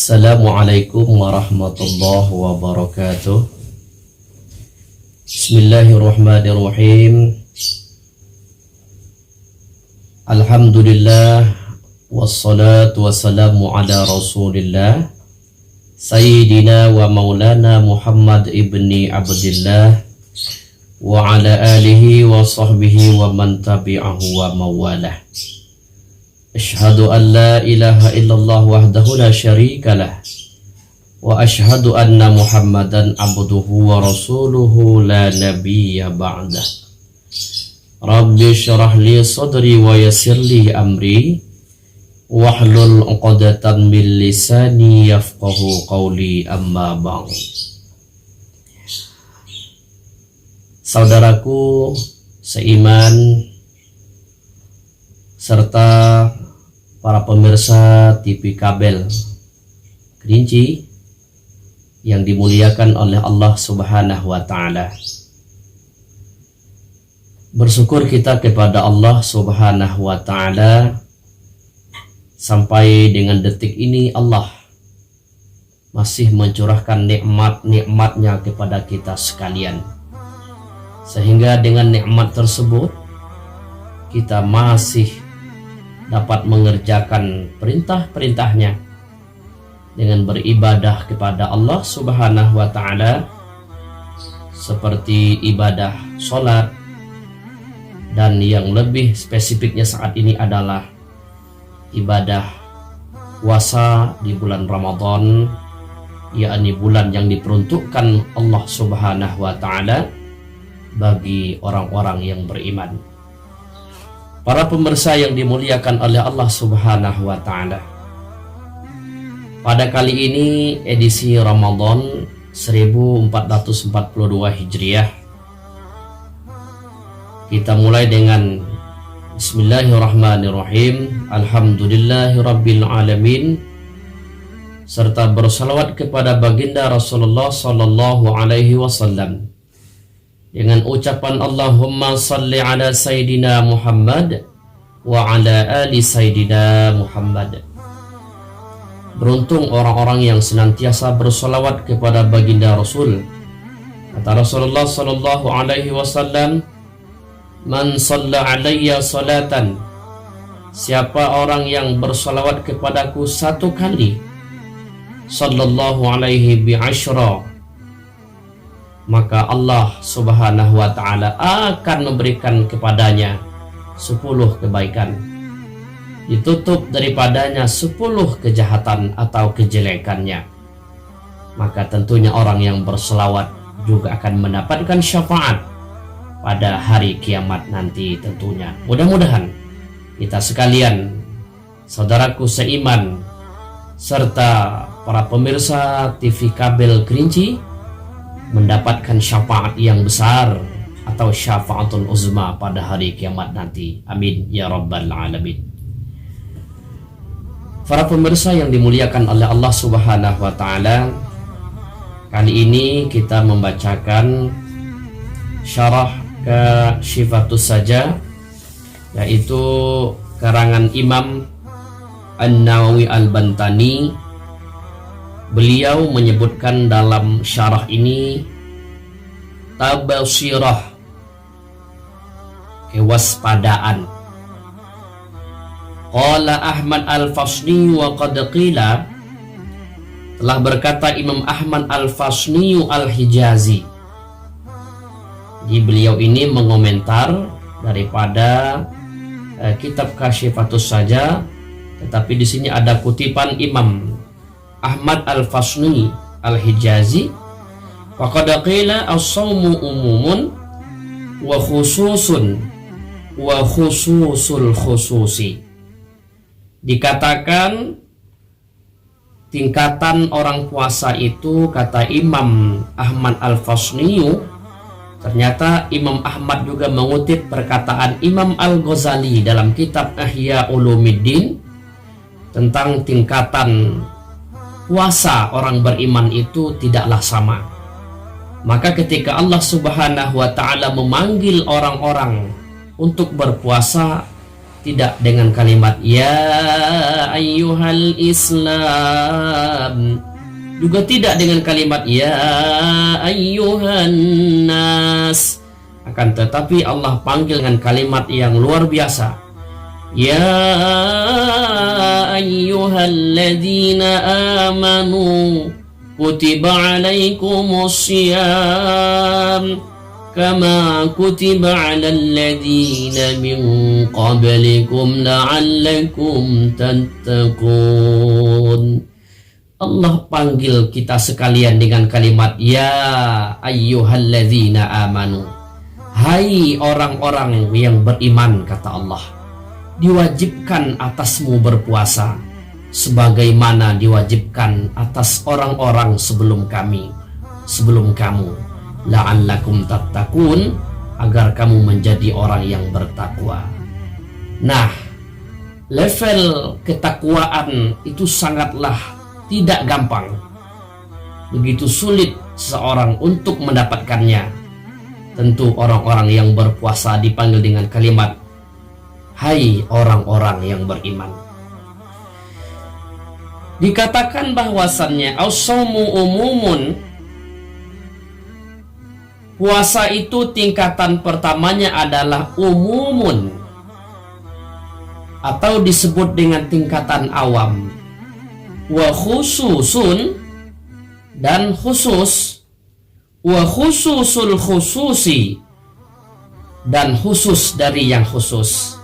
Assalamualaikum warahmatullahi wabarakatuh. Bismillahirrahmanirrahim. Alhamdulillah wassalatu wassalamu ala rasulillah Sayyidina wa maulana Muhammad ibni Abdillah wa ala alihi wa sahbihi wa man tabi'ahu wa mawalah. Asyhadu an la ilaha illallah wahdahu la syarika lah wa asyhadu anna Muhammadan abduhu wa rasuluhu la nabiyya ba'dah. Rabbi syrah li sadri wa yassir li amri wahlul 'uqdatam min lisani yafqahu qawli, amma ba'd. Saudaraku seiman serta para pemirsa TV kabel Kerinci yang dimuliakan oleh Allah Subhanahu wa Ta'ala, bersyukur kita kepada Allah Subhanahu wa Ta'ala sampai dengan detik ini Allah masih mencurahkan nikmat-nikmatnya kepada kita sekalian, sehingga dengan nikmat tersebut kita masih dapat mengerjakan perintah-perintahnya dengan beribadah kepada Allah Subhanahu wa Ta'ala, seperti ibadah sholat, dan yang lebih spesifiknya saat ini adalah ibadah puasa di bulan Ramadan, yakni bulan yang diperuntukkan Allah Subhanahu wa Ta'ala bagi orang-orang yang beriman. Para pemirsa yang dimuliakan oleh Allah Subhanahu wa Ta'ala, pada kali ini edisi Ramadan 1442 Hijriah, kita mulai dengan Bismillahirrahmanirrahim, Alhamdulillahirabbil alamin, serta bersalawat kepada baginda Rasulullah sallallahu alaihi wasallam dengan ucapan Allahumma salli ala Sayyidina Muhammad wa ala ali Sayyidina Muhammad. Beruntung orang-orang yang senantiasa bersolawat kepada baginda Rasul. Kata Rasulullah sallallahu alaihi wasallam, man shalla alayya salatan, siapa orang yang bersolawat kepadaku satu kali, sallallahu alaihi bi asyra, maka Allah Subhanahu wa Ta'ala akan memberikan kepadanya 10 kebaikan, ditutup daripadanya 10 kejahatan atau kejelekannya. Maka tentunya orang yang berselawat juga akan mendapatkan syafaat pada hari kiamat nanti tentunya. Mudah-mudahan kita sekalian, saudaraku seiman, serta para pemirsa TV kabel Kerinci mendapatkan syafaat yang besar atau syafaatul uzma pada hari kiamat nanti. Amin ya rabbal alamin. Para pemirsa yang dimuliakan oleh Allah Subhanahu wa Ta'ala, kali ini kita membacakan syarah ke Syifatus Saja, yaitu karangan Imam An-Nawawi Al-Bantani. Beliau menyebutkan dalam syarah ini tabasirah, kewaspadaan. Qala Ahmad Al-Fasni wa qad qila, telah berkata Imam Ahmad Al-Fasni Al-Hijazi. Jadi beliau ini mengomentar daripada kitab Kasyifatus Saja, tetapi di sini ada kutipan Imam Ahmad Al-Fasni Al-Hijazi, wa qad qila as-shaumu umumun wa khususun wa khususul khususi. Dikatakan tingkatan orang puasa itu, kata Imam Ahmad Al-Fasni, ternyata Imam Ahmad juga mengutip perkataan Imam Al-Ghazali dalam kitab Ihya Ulumuddin tentang tingkatan puasa orang beriman itu tidaklah sama. Maka ketika Allah Subhanahu wa Ta'ala memanggil orang-orang untuk berpuasa, tidak dengan kalimat ya ayyuhal Islam, juga tidak dengan kalimat ya ayyuhan nas, akan tetapi Allah panggil dengan kalimat yang luar biasa, ya ayyuhalladzina amanu kutiba alaikumussyiyam kama kutiba alal ladzina min qablikum la'allakum tattaqun. Allah panggil kita sekalian dengan kalimat ya ayyuhalladzina amanu, hai orang-orang yang beriman, kata Allah, diwajibkan atasmu berpuasa sebagaimana diwajibkan atas orang-orang sebelum kami, sebelum kamu, la'allakum tattaqun, agar kamu menjadi orang yang bertakwa. Nah, level ketakwaan itu sangatlah tidak gampang. Begitu sulit seseorang untuk mendapatkannya. Tentu orang-orang yang berpuasa dipanggil dengan kalimat hai orang-orang yang beriman. Dikatakan bahwasannya as-shaumu umumun, puasa itu tingkatan pertamanya adalah umumun atau disebut dengan tingkatan awam, wa khususun, dan khusus, wa khususul khususi, dan khusus dari yang khusus.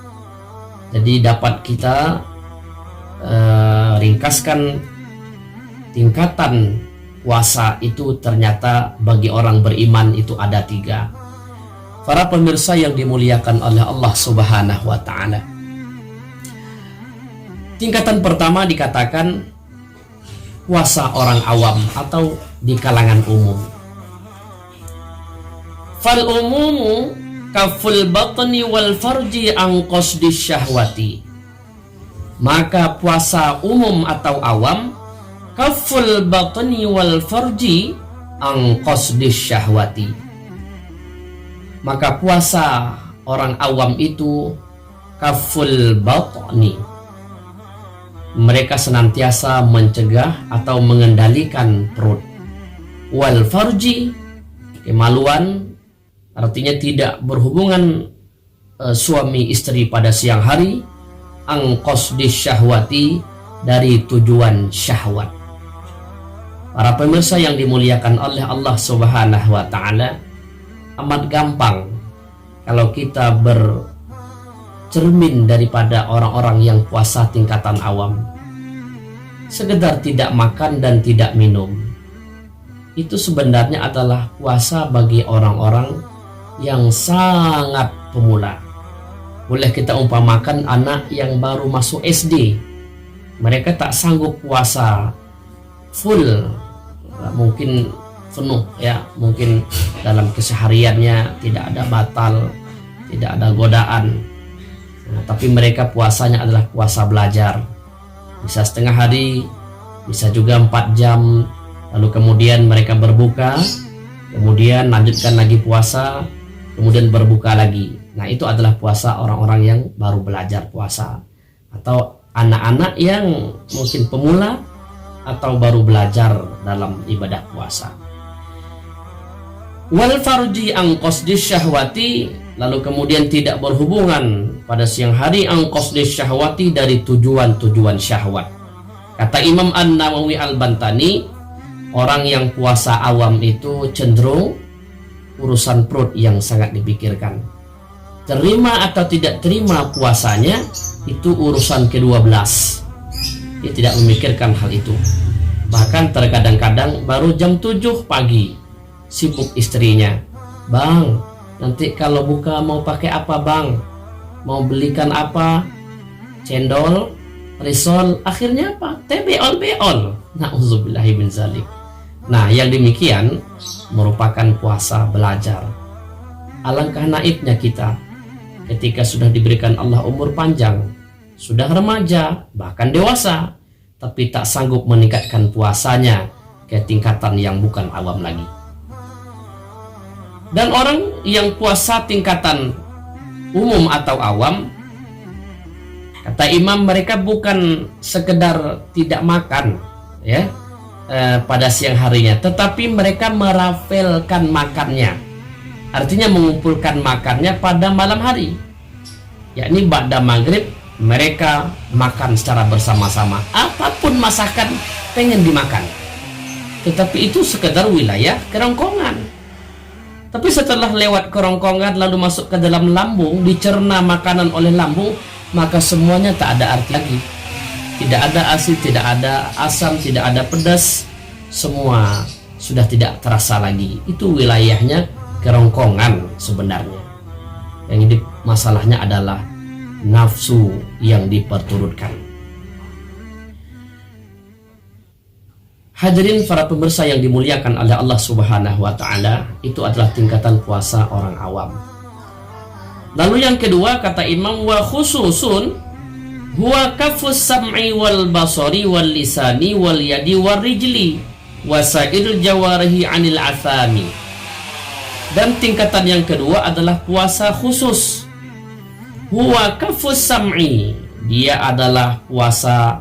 Jadi dapat kita ringkaskan tingkatan puasa itu ternyata bagi orang beriman itu ada 3. Para pemirsa yang dimuliakan oleh Allah Subhanahu wa ta'ala, tingkatan pertama dikatakan puasa orang awam atau di kalangan umum. Fal umumu kaful batni wal farji an qasdi syahwati. Maka puasa umum atau awam kaful batni wal farji an qasdi syahwati. Maka puasa orang awam itu kaful batni, mereka senantiasa mencegah atau mengendalikan perut. Wal farji, kemaluan, artinya tidak berhubungan suami istri pada siang hari. An qasdi syahwati, dari tujuan syahwat. Para pemirsa yang dimuliakan oleh Allah Subhanahu wa ta'ala, amat gampang kalau kita bercermin daripada orang-orang yang puasa tingkatan awam. Sekedar tidak makan dan tidak minum, itu sebenarnya adalah puasa bagi orang-orang yang sangat pemula. Boleh kita umpamakan anak yang baru masuk SD, mereka tak sanggup puasa full, mungkin penuh ya, mungkin dalam kesehariannya tidak ada batal, tidak ada godaan. Tapi mereka puasanya adalah puasa belajar, bisa setengah hari, bisa juga 4 jam, lalu kemudian mereka berbuka, kemudian lanjutkan lagi puasa, kemudian berbuka lagi. Nah, itu adalah puasa orang-orang yang baru belajar puasa, atau anak-anak yang mungkin pemula atau baru belajar dalam ibadah puasa. Wal farji an qasdi syahwati, lalu kemudian tidak berhubungan pada siang hari, an qasdi syahwati, dari tujuan-tujuan syahwat. Kata Imam An-Nawawi Al-Bantani, orang yang puasa awam itu cenderung urusan perut yang sangat dipikirkan. Terima atau tidak terima puasanya itu urusan ke-12. Dia tidak memikirkan hal itu. Bahkan terkadang-kadang baru jam 7 pagi sibuk istrinya, "Bang, nanti kalau buka mau pakai apa, Bang? Mau belikan apa? Cendol, risol." Akhirnya apa? Teh beol-beol. Nauzubillahi min zalik. Nah, yang demikian merupakan puasa belajar. Alangkah naifnya kita ketika sudah diberikan Allah umur panjang, sudah remaja, bahkan dewasa, tapi tak sanggup meningkatkan puasanya ke tingkatan yang bukan awam lagi. Dan orang yang puasa tingkatan umum atau awam Kata imam, mereka bukan sekedar tidak makan ya pada siang harinya, tetapi mereka merafalkan makannya, artinya mengumpulkan makannya pada malam hari, yakni ba'da maghrib mereka makan secara bersama-sama, apapun masakan pengen dimakan. Tetapi itu sekedar wilayah kerongkongan. Tapi setelah lewat kerongkongan lalu masuk ke dalam lambung, dicerna makanan oleh lambung, maka semuanya tak ada arti lagi. Tidak ada asin, tidak ada asam, tidak ada pedas, semua sudah tidak terasa lagi. Itu wilayahnya kerongkongan sebenarnya. Yang ini masalahnya adalah nafsu yang diperturutkan. Hadirin para pemirsa yang dimuliakan oleh Allah Subhanahu wa taala, itu adalah tingkatan puasa orang awam. Lalu yang kedua, kata imam, wa khususun huwa kafus sam'i wal basari wal lisani wal yadi wal rijli wa sa'iril jawarihi 'anil athami. Dan tingkatan yang kedua adalah puasa khusus. Huwa kafus sam'i, dia adalah puasa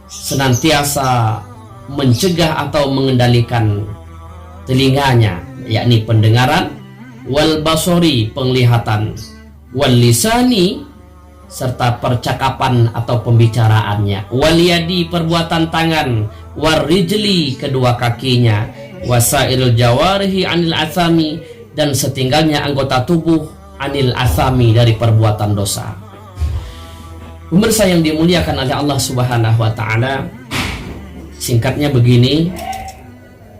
senantiasa mencegah atau mengendalikan telinganya, yakni pendengaran, wal basori, penglihatan, wal lisani, serta percakapan atau pembicaraannya, wal yadi, perbuatan tangan, wal rijli, kedua kakinya, wasairil jawarihi anil athami, dan setinggalnya anggota tubuh anil athami, dari perbuatan dosa. Pemirsa yang dimuliakan oleh Allah Subhanahu wa taala, singkatnya begini,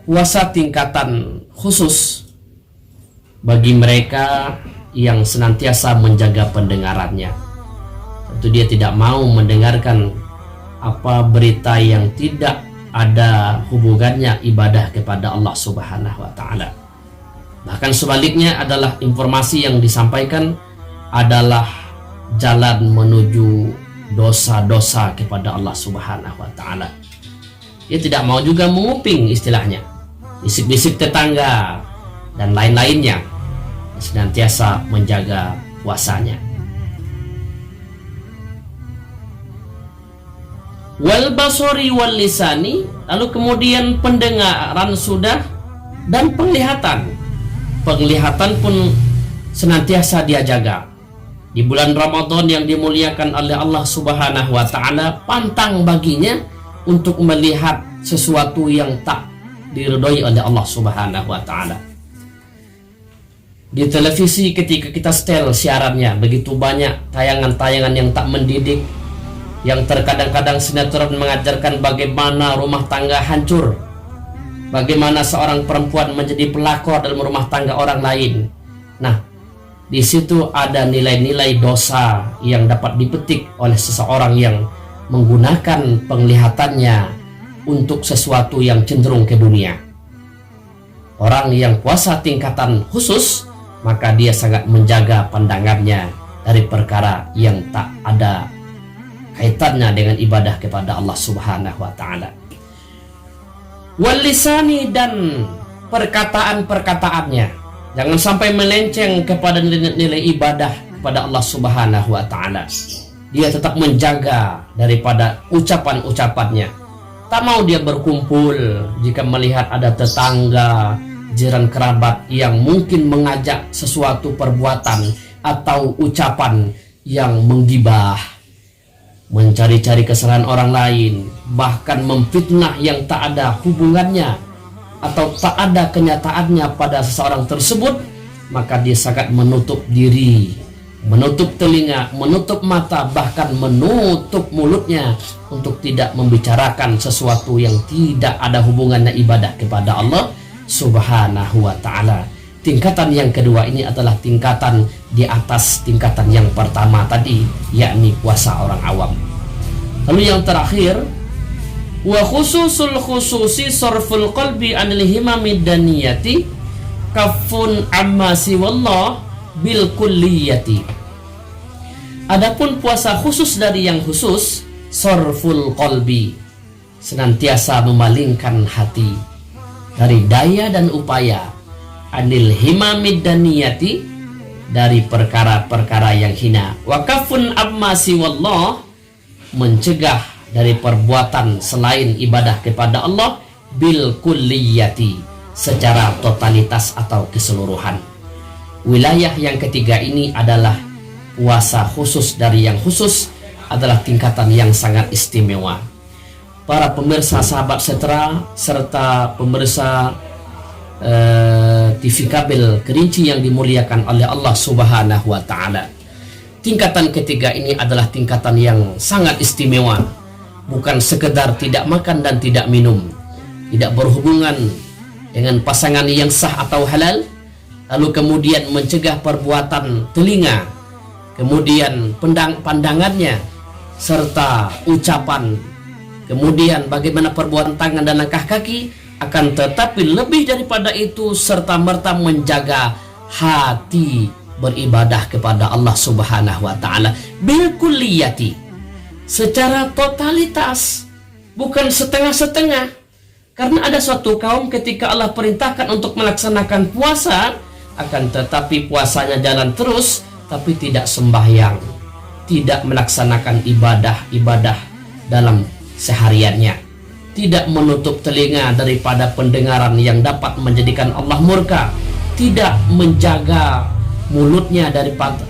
puasa tingkatan khusus bagi mereka yang senantiasa menjaga pendengarannya. Tentu dia tidak mau mendengarkan apa berita yang tidak ada hubungannya ibadah kepada Allah Subhanahu wa taala. Bahkan sebaliknya adalah informasi yang disampaikan adalah jalan menuju dosa-dosa kepada Allah Subhanahu wa taala. Dia tidak mau juga menguping, istilahnya bisik-bisik tetangga dan lain-lainnya, senantiasa menjaga puasanya. Wal basori wal lisani, lalu kemudian pendengaran sudah, dan penglihatan pun senantiasa dia jaga. Di bulan Ramadan yang dimuliakan oleh Allah Subhanahu wa taala, pantang baginya untuk melihat sesuatu yang tak diridhoi oleh Allah Subhanahu wa taala. Di televisi ketika kita setel siarannya, begitu banyak tayangan-tayangan yang tak mendidik, yang terkadang-kadang sinetron mengajarkan bagaimana rumah tangga hancur, bagaimana seorang perempuan menjadi pelakor dalam rumah tangga orang lain. Nah, di situ ada nilai-nilai dosa yang dapat dipetik oleh seseorang yang menggunakan penglihatannya untuk sesuatu yang cenderung ke dunia. Orang yang puasa tingkatan khusus, maka dia sangat menjaga pandangannya dari perkara yang tak ada kaitannya dengan ibadah kepada Allah Subhanahu wa taala. Wal lisani, dan perkataan-perkataannya jangan sampai melenceng kepada nilai ibadah kepada Allah Subhanahu wa taala. Dia tetap menjaga daripada ucapan-ucapannya. Tak mau dia berkumpul jika melihat ada tetangga, jiran kerabat yang mungkin mengajak sesuatu perbuatan atau ucapan yang menggibah, mencari-cari kesalahan orang lain, bahkan memfitnah yang tak ada hubungannya atau tak ada kenyataannya pada seseorang tersebut, maka dia sangat menutup diri, menutup telinga, menutup mata, bahkan menutup mulutnya untuk tidak membicarakan sesuatu yang tidak ada hubungannya ibadah kepada Allah Subhanahu wa ta'ala. Tingkatan yang kedua ini adalah tingkatan di atas tingkatan yang pertama tadi, yakni puasa orang awam. Lalu yang terakhir, wa khususul khususi sarful qalbi anil himamid daniyati kafun amma siwallah bil kulliyati. Adapun puasa khusus dari yang khusus, sarful qalbi, senantiasa memalingkan hati dari daya dan upaya, anil himamid daniyati, dari perkara-perkara yang hina, wa kafun amma siwallah, mencegah dari perbuatan selain ibadah kepada Allah bil kulliyati, secara totalitas atau keseluruhan. Wilayah yang ketiga ini adalah puasa khusus dari yang khusus, adalah tingkatan yang sangat istimewa. Para pemirsa sahabat Setra serta pemirsa TV kabel Kerinci yang dimuliakan oleh Allah Subhanahu wa Ta'ala, tingkatan ketiga ini adalah tingkatan yang sangat istimewa. Bukan sekedar tidak makan dan tidak minum, tidak berhubungan dengan pasangan yang sah atau halal, lalu kemudian mencegah perbuatan telinga, kemudian pandangannya, serta ucapan, kemudian bagaimana perbuatan tangan dan langkah kaki, akan tetapi lebih daripada itu serta merta menjaga hati beribadah kepada Allah Subhanahu wa Ta'ala bil kulliyati, secara totalitas, bukan setengah-setengah. Karena ada suatu kaum ketika Allah perintahkan untuk melaksanakan puasa, akan tetapi puasanya jalan terus tapi tidak sembahyang, tidak melaksanakan ibadah dalam sehariannya, tidak menutup telinga daripada pendengaran yang dapat menjadikan Allah murka, tidak menjaga mulutnya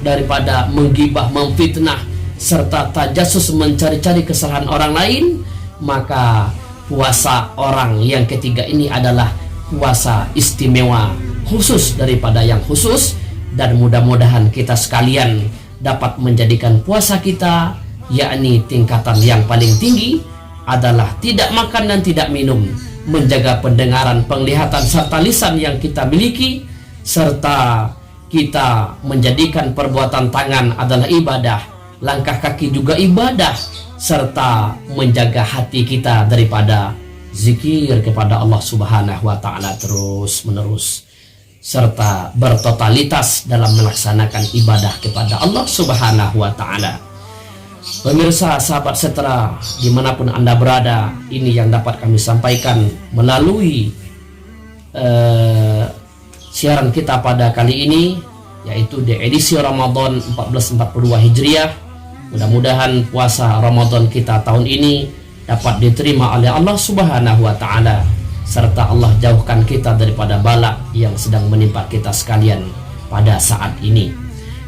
daripada menggibah, memfitnah, serta tajasus mencari-cari kesalahan orang lain, maka puasa orang yang ketiga ini adalah puasa istimewa, khusus daripada yang khusus. Dan mudah-mudahan kita sekalian dapat menjadikan puasa kita, yakni tingkatan yang paling tinggi adalah tidak makan dan tidak minum, menjaga pendengaran, penglihatan, serta lisan yang kita miliki, serta kita menjadikan perbuatan tangan adalah ibadah, langkah kaki juga ibadah, serta menjaga hati kita daripada zikir kepada Allah Subhanahu wa Ta'ala terus menerus, serta bertotalitas dalam melaksanakan ibadah kepada Allah Subhanahu wa Ta'ala. Pemirsa sahabat Setra dimanapun Anda berada, ini yang dapat kami sampaikan melalui siaran kita pada kali ini, yaitu di edisi Ramadan 1442 Hijriah. Mudah-mudahan puasa Ramadan kita tahun ini dapat diterima oleh Allah Subhanahu wa Ta'ala, serta Allah jauhkan kita daripada bala yang sedang menimpa kita sekalian pada saat ini.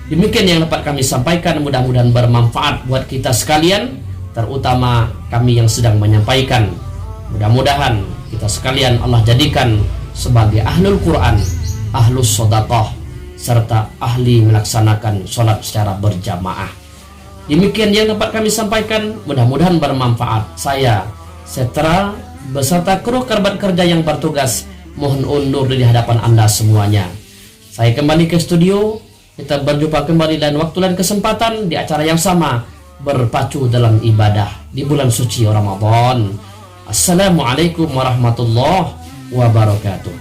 Demikian yang dapat kami sampaikan, mudah-mudahan bermanfaat buat kita sekalian, terutama kami yang sedang menyampaikan. Mudah-mudahan kita sekalian Allah jadikan sebagai ahlul Quran, ahlus sodaqah, serta ahli melaksanakan sholat secara berjamaah. Demikian yang dapat kami sampaikan, mudah-mudahan bermanfaat. Saya Setra beserta kru kerabat kerja yang bertugas mohon undur di hadapan Anda semuanya. Saya kembali ke studio. Kita berjumpa kembali lain waktu dan kesempatan di acara yang sama, berpacu dalam ibadah di bulan suci Ramadan. Assalamualaikum warahmatullahi wabarakatuh.